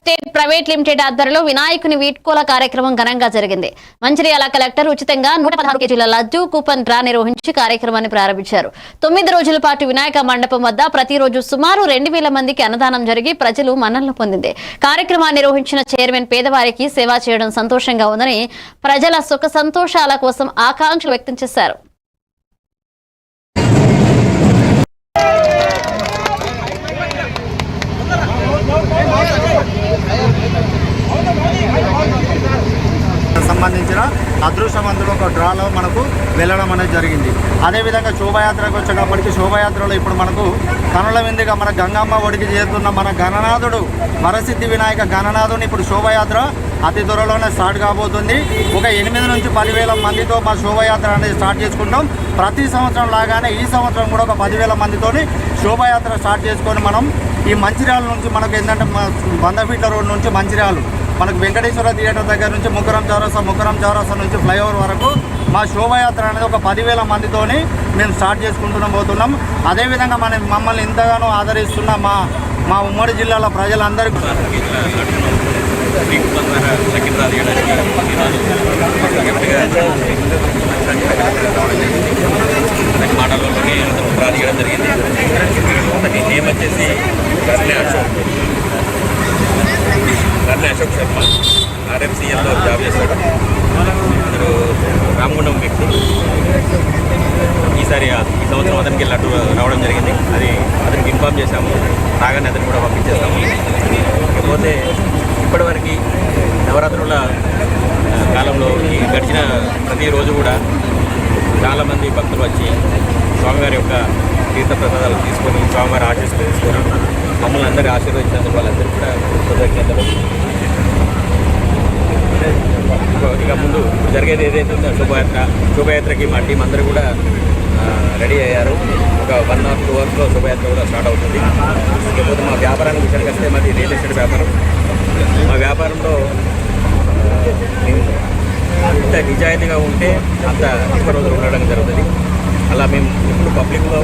Estate private limited ఆధ్వర్యంలో వినాయకుని వీడ్కోల కార్యక్రమం ఘనంగా జరిగింది. మంచిర్యాల కలెక్టర్ ఉచితంగా 116 కేజీల లడ్డూ కూపన్ డ్రా నిర్వహించి కార్యక్రమాన్ని ప్రారంభించారు. 9 రోజుల పాటు వినాయక మండపం వద్ద ప్రతిరోజు సుమారు 2000 మందికి అన్నదానం జరిగి ప్రజలు మన్ననలు పొందింది. కార్యక్రమాన్ని నిర్వహించిన చైర్మన్ పేదవారికి సేవ చేయడం సంతోషంగా ఉందని ప్రజల సుఖ సంతోషాల కోసం ఆకాంక్షలు వ్యక్తం చేశారు. సంబంధించిన అదృష్టవంతుడు ఒక డ్రాలో మనకు వెళ్ళడం అనేది జరిగింది. అదేవిధంగా శోభాయాత్రకు వచ్చేటప్పటికి శోభాయాత్రలో ఇప్పుడు మనకు కనుల విందుగా మన గంగమ్మ ఒడికి చేరుతున్న మన గణనాథుడు వరసిద్ధి వినాయక గణనాథుని ఇప్పుడు శోభాయాత్ర అతి త్వరలోనే స్టార్ట్ కాబోతుంది. ఒక 8 నుంచి 10,000 మందితో మా శోభాయాత్ర అనేది స్టార్ట్ చేసుకుంటాం. ప్రతి సంవత్సరం లాగానే ఈ సంవత్సరం కూడా ఒక 10,000 మందితోని శోభాయాత్ర స్టార్ట్ చేసుకొని మనం ఈ మంచిర్యాల నుంచి మనకు ఏంటంటే 100 ఫీట్ల రోడ్ నుంచి మంచిర్యాలు మనకు వెంకటేశ్వర థియేటర్ దగ్గర నుంచి ముక్కరం చౌరస్తా నుంచి ఫ్లైఓవర్ వరకు మా శోభాయాత్ర అనేది ఒక 10,000 మందితోని మేము స్టార్ట్ పోతున్నాం. అదేవిధంగా మమ్మల్ని ఇంతగానో ఆదరిస్తున్న మా ఉమ్మడి జిల్లాల ప్రజలందరికీ మాటల్లోనే ప్రాధికడం జరిగింది. అతని నేమ్ వచ్చేసి కర్ణ అశోక్ శర్మ ఆర్ఎంసీఎల్లో జాబ్ చేశాడు. అతను రామగుండం వ్యక్తి. ఈ సంవత్సరం అతనికి లడ్డు రావడం జరిగింది. అది అతనికి ఇన్ఫామ్ చేశాము. రాగానే అతను కూడా పంపించేస్తాము. ఇకపోతే ఇప్పటివరకు నవరాత్రుల కాలంలో ఈ గడిచిన ప్రతిరోజు కూడా చాలామంది భక్తులు వచ్చి స్వామివారి యొక్క తీర్థప్రసాదాలు తీసుకొని స్వామివారి ఆశీస్సులు తీసుకొని మమ్మల్ని అందరూ ఆశీర్వదించినందుకు వాళ్ళందరూ కూడా కృతజ్ఞతలు. ఇక ముందు జరిగేది ఏదైతే ఉందో శోభయాత్రకి మా టీం అందరూ కూడా రెడీ అయ్యారు. ఒక 1 or 2 అవర్స్లో శోభయాత్ర కూడా స్టార్ట్ అవుతుంది. ఇకపోతే మా వ్యాపారానికి విషయానికి వస్తే మాది రియల్ ఎస్టేట్ వ్యాపారం. మా వ్యాపారంలో ఎంత నిజాయితీగా ఉంటే అంత ఎక్కువ రోజులు ఉండడం జరుగుతుంది. అలా మేము ఇప్పుడు పబ్లిక్లో